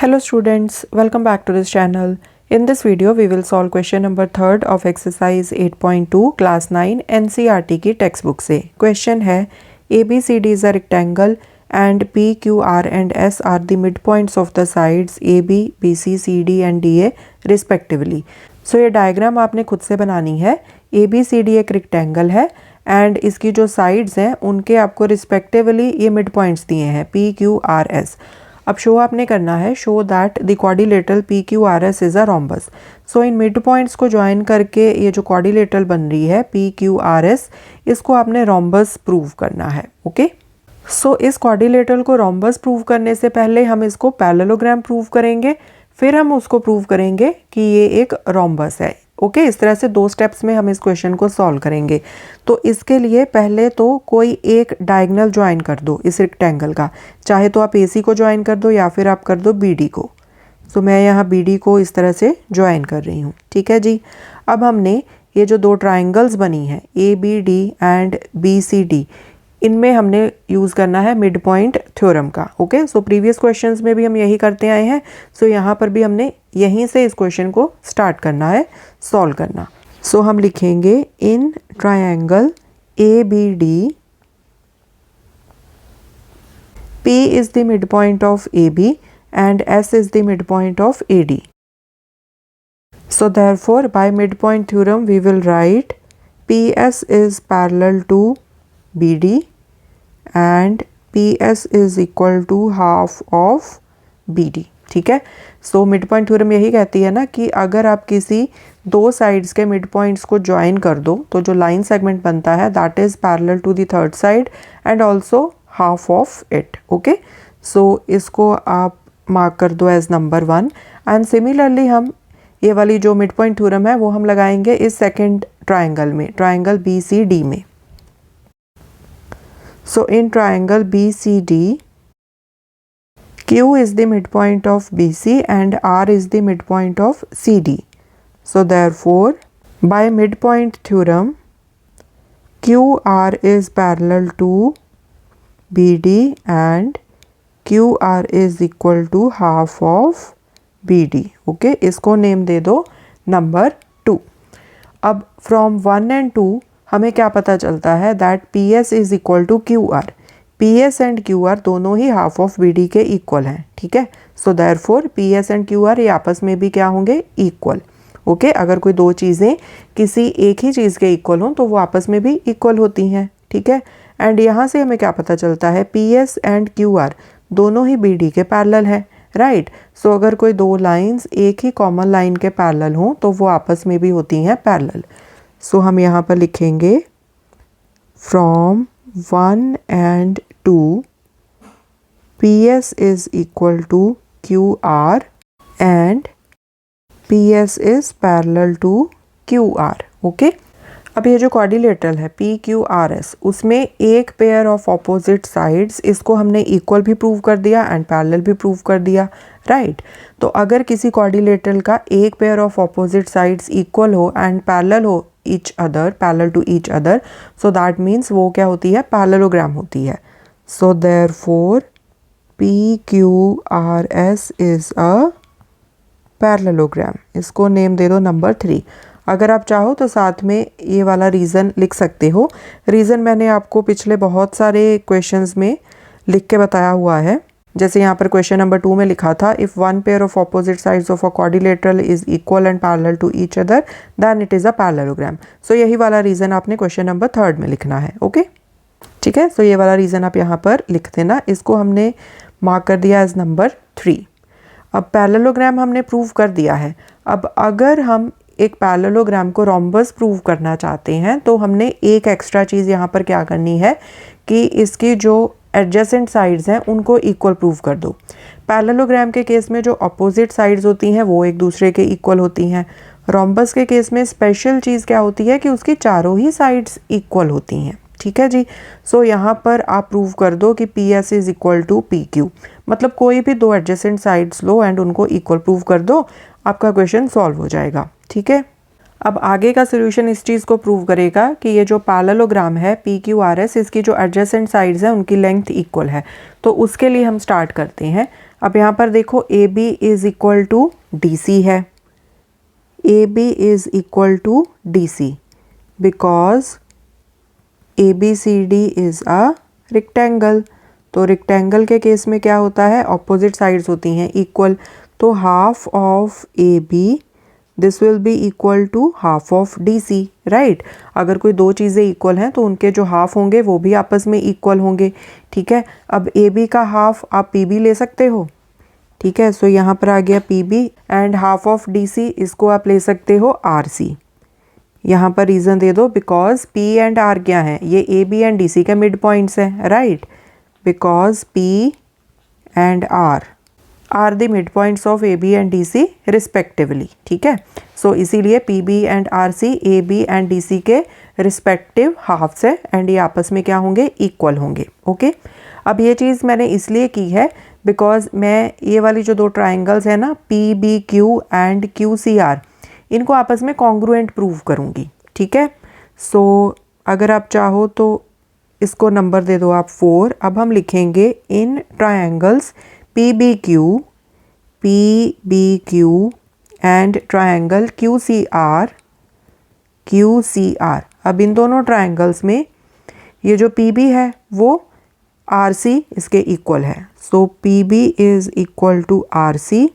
Hello students, welcome back to this channel. In this video we will solve question number 3rd of exercise 8.2 class 9 NCERT की text book से. Question है ABCD is a rectangle and PQR and S are the midpoints of the sides AB, BC, CD and DA respectively. So ये diagram आपने खुद से बनानी है. ABCD एक रेक्टेंगल है एंड इसकी जो साइड्स हैं उनके आपको रिस्पेक्टिवली ये मिड पॉइंट्स दिए हैं PQRS. अब शो आपने करना है show that the quadrilateral PQRS is a rhombus. So in mid points को ज्वाइन करके ये जो क्वाड्रिलेटरल बन रही है PQRS इसको आपने रोम्बस प्रूव करना है. ओके सो इस क्वाड्रिलेटरल को रोम्बस प्रूव करने से पहले हम इसको पैरेललोग्राम प्रूव करेंगे, फिर हम उसको प्रूव करेंगे कि ये एक रोम्बस है. ओके इस तरह से 2 स्टेप्स में हम इस क्वेश्चन को सॉल्व करेंगे. तो इसके लिए पहले तो कोई एक डायगोनल ज्वाइन कर दो इस रेक्टेंगल का, चाहे तो आप AC को ज्वाइन कर दो या फिर आप कर दो BD को. तो मैं यहाँ BD को इस तरह से ज्वाइन कर रही हूँ. ठीक है जी. अब हमने ये जो 2 ट्राइंगल्स बनी हैं ABD एंड BCD, इनमें हमने यूज़ करना है मिड पॉइंट थ्योरम का. ओके सो प्रीवियस क्वेश्चंस में भी हम यही करते आए हैं. सो यहाँ पर भी हमने यहीं से इस क्वेश्चन को स्टार्ट करना है सॉल्व करना. सो हम लिखेंगे in triangle ABD P is the midpoint of AB and S is the midpoint of AD. So therefore by midpoint theorem we will write PS is parallel to BD and PS is equal to half of BD. ठीक है. So mid point theorem यही कहती है ना कि अगर आप किसी 2 साइड्स के मिड पॉइंट्स को ज्वाइन कर दो तो जो लाइन सेगमेंट बनता है that is parallel to the third side and also half of it. Okay so इसको आप मार्क कर दो एज नंबर 1. एंड सिमिलरली हम ये वाली जो मिड पॉइंट थ्योरम है वो हम लगाएंगे इस सेकेंड ट्राइंगल में, ट्राइंगल BCD में. So in triangle BCD, Q is the midpoint of BC and R is the midpoint of CD. So therefore, by midpoint theorem, QR is parallel to BD and QR is equal to half of BD. Okay, इसको name दे दो number 2. अब from 1 and 2 हमें क्या पता चलता है that PS is equal to QR. PS and QR दोनों ही हाफ ऑफ BD के इक्वल हैं. ठीक है. So therefore PS and QR ये आपस में भी क्या होंगे इक्वल. ओके अगर कोई 2 चीज़ें किसी एक ही चीज़ के इक्वल हों तो वो आपस में भी इक्वल होती हैं. ठीक है. एंड यहाँ से हमें क्या पता चलता है PS एंड QR दोनों ही BD के पैरेलल हैं. राइट. सो अगर कोई 2 लाइंस एक ही कॉमन लाइन के पैरेलल हों तो वो आपस में भी होती हैं पैरेलल. सो हम यहाँ पर लिखेंगे from 1 and 2 PS is equal to QR and PS is parallel to QR. Okay अब ये जो क्वाड्रिलेटरल है PQRS उसमें एक पेयर ऑफ ऑपोजिट साइड्स इसको हमने इक्वल भी प्रूव कर दिया एंड पैरेलल भी प्रूव कर दिया. राइट. तो अगर किसी क्वाड्रिलेटरल का एक pair of opposite sides equal हो एंड पैरेलल हो each other, parallel to each other, so that means वो क्या होती है पैरेललोग्राम होती है. so therefore PQRS is a parallelogram. इसको नेम दे दो नंबर 3. अगर आप चाहो तो साथ में ये वाला रीज़न लिख सकते हो. रीज़न मैंने आपको पिछले बहुत सारे क्वेश्चंस में लिख के बताया हुआ है. जैसे यहाँ पर क्वेश्चन नंबर 2 में लिखा था if one pair of opposite sides of a quadrilateral is equal and parallel to each other then it is a parallelogram. So यही वाला रीज़न आपने क्वेश्चन नंबर 3 में लिखना है. ओके ठीक है. सो ये वाला रीज़न आप यहाँ पर लिख देना. इसको हमने मार्क कर दिया एज नंबर 3. अब पैरेललोग्राम हमने प्रूव कर दिया है. अब अगर हम एक पैरेललोग्राम को रोम्बस प्रूव करना चाहते हैं तो हमने एक एक्स्ट्रा चीज़ यहाँ पर क्या करनी है कि इसकी जो एडजेसेंट साइड्स हैं उनको इक्वल प्रूव कर दो. पैरेललोग्राम के केस में जो अपोजिट साइड्स होती हैं वो एक दूसरे के इक्वल होती हैं. रोम्बस के केस में स्पेशल चीज़ क्या होती है कि उसकी चारों ही साइड्स इक्वल होती हैं. ठीक है जी. सो यहाँ पर आप प्रूव कर दो कि PS is equal to PQ. मतलब कोई भी 2 एडजेसेंट साइड्स लो एंड उनको इक्वल प्रूव कर दो, आपका क्वेश्चन सॉल्व हो जाएगा. ठीक है. अब आगे का सोल्यूशन इस चीज़ को प्रूव करेगा कि ये जो पैरेललोग्राम है PQRS इसकी जो एडजेसेंट साइड्स हैं उनकी लेंथ इक्वल है. तो उसके लिए हम स्टार्ट करते हैं. अब यहाँ पर देखो A B is equal to D C है, A B is equal to D C because A B C D is a rectangle. तो रेक्टेंगल के केस में क्या होता है, ऑपोजिट साइड्स होती हैं इक्वल, तो half of A B this will be equal to half of D C, right. अगर कोई दो चीज़ें इक्वल हैं तो उनके जो हाफ होंगे वो भी आपस में इक्वल होंगे, ठीक है। अब ए बी का हाफ आप पी बी ले सकते हो, ठीक है। सो यहाँ पर आ गया P B and half of D C, इसको आप ले सकते हो आर सी। यहाँ पर रीज़न दे दो बिकॉज पी एंड आर क्या है, ये A B and D C के मिड पॉइंट्स हैं, right. Because P and R the mid points of A B and D C respectively, ठीक है। सो इसीलिए P B and R C A B and D C के respective halves है and ये आपस में क्या होंगे, इक्वल होंगे, ओके। अब ये चीज़ मैंने इसलिए की है बिकॉज मैं ये वाली जो दो ट्राइंगल्स है ना P B Q and Q C R, इनको आपस में कॉन्ग्रुएंट प्रूव करूँगी, ठीक है। सो अगर आप चाहो तो इसको नंबर दे दो आप 4। अब हम लिखेंगे इन triangles P B Q and triangle Q C R. अब इन दोनों ट्रायंगल्स में ये जो पी बी है वो आर सी इसके इक्वल है, so P B is equal to R C.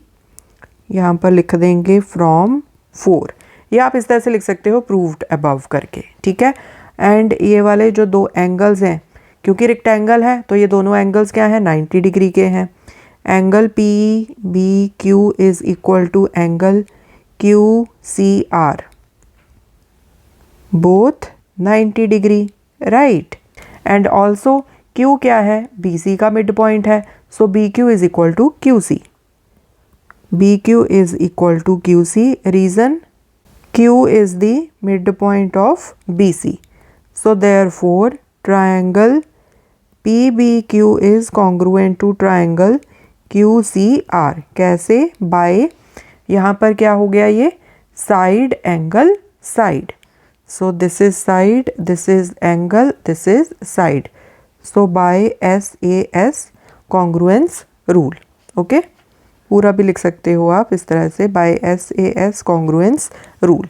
यहाँ पर लिख देंगे फ्रॉम 4, या आप इस तरह से लिख सकते हो प्रूव्ड अबव करके, ठीक है। एंड ये वाले जो दो एंगल्स हैं, क्योंकि रेक्टेंगल है तो ये दोनों एंगल्स क्या हैं, 90 डिग्री के हैं। Angle P B Q is equal to angle Q C R, both 90 degree, right. And also Q क्या है, बी सी का मिड पॉइंट है, so B Q is equal to Q C. BQ is equal to QC. Reason, Q is the midpoint of BC. So therefore triangle PBQ is congruent to triangle QCR. कैसे, by यहाँ पर क्या हो गया, ये side angle side. So this is side, this is angle, this is side. So by SAS congruence rule, okay. पूरा भी लिख सकते हो आप इस तरह से, बाय SAS कॉन्ग्रुएंस रूल।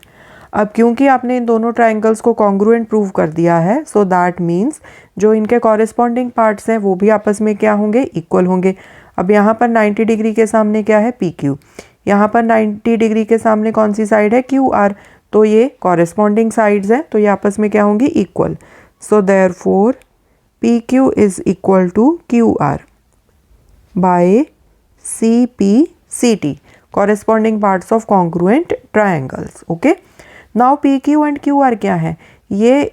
अब क्योंकि आपने इन दोनों ट्राइंगल्स को कॉन्ग्रुएंट प्रूव कर दिया है, सो दैट मीन्स जो इनके कॉरेस्पॉन्डिंग पार्ट्स हैं वो भी आपस में क्या होंगे, इक्वल होंगे। अब यहाँ पर 90 डिग्री के सामने क्या है, PQ, यहाँ पर 90 डिग्री के सामने कौन सी साइड है, QR, तो ये कॉरेस्पॉन्डिंग साइड्स हैं तो ये आपस में क्या होंगी, equal. So therefore PQ is equal to QR by CPCT, corresponding parts of congruent triangles, okay. Now PQ and QR क्या है, ये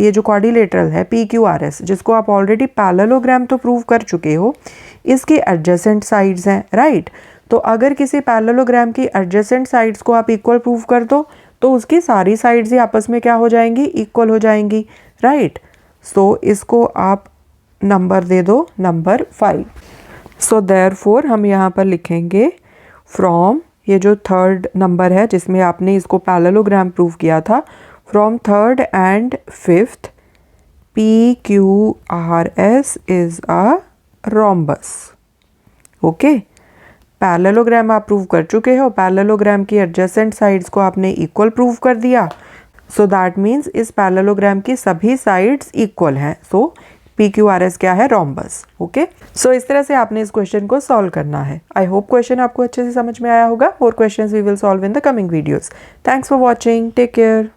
जो quadrilateral है PQRS, जिसको आप ऑलरेडी पैरेललोग्राम तो प्रूव कर चुके हो, इसके एडजेसेंट साइड्स हैं, राइट। तो अगर किसी पैरेललोग्राम की एडजेसेंट साइड्स को आप इक्वल प्रूव कर दो तो उसकी सारी साइड्स ही आपस में क्या हो जाएंगी, इक्वल हो जाएंगी, राइट। सो इसको आप नंबर दे दो नंबर 5। सो देयरफॉर हम यहाँ पर लिखेंगे फ्रॉम, ये जो थर्ड नंबर है जिसमें आपने इसको पैरेललोग्राम प्रूव किया था, from third and fifth PQRS is a rhombus, okay. Parallelogram आप प्रूव कर चुके हो, पैरेललोग्राम की एडजेसेंट साइड्स को आपने इक्वल प्रूव कर दिया, सो दैट मीन्स इस पैरेललोग्राम की सभी साइड्स इक्वल हैं, सो PQRS क्या है, रोम्बस, ओके। सो इस तरह से आपने इस क्वेश्चन को सॉल्व करना है। आई होप क्वेश्चन आपको अच्छे से समझ में आया होगा। और questions we will solve in the coming videos. Thanks for watching, take care.